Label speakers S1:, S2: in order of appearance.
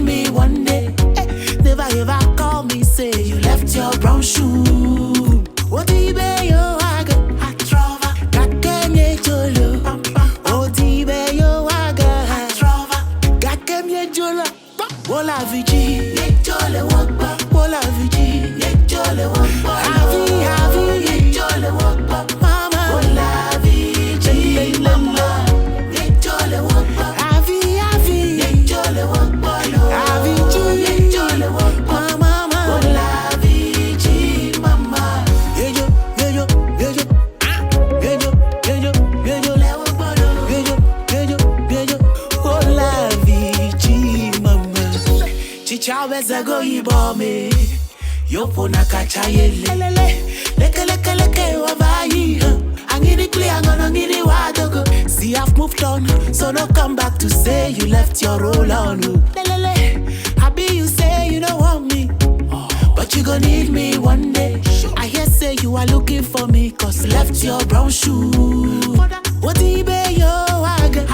S1: me one day. Never ever call me, say you left your brown shoe. What do you be yo aga? I trova. Gakenye jolo. What do you be yo aga? I trova. Gakenye jolo. Wola viji. Ye jole wakba. Wola viji. Ye jole wakba. Havi. Ye jole wakba. Mama. Wola viji. Mama. Ye jole wakba. Havi. Ye jole wakba. Havi. Ye jole wakba. Mama. Wola viji. Mama. Yejo. Yejo. Lewa bodo. Yejo. Wola viji. Mama. Chicha weza go ibome. Yopo na kacha yele. Leke wabayi. Angini kli angono ngini wadogo. See I've moved on, so no come back to say you left your role on. Happy you say you don't want me, but you gon' need me one day. I hear say you are looking for me, cause you left your brown shoe. What do you be yo aga?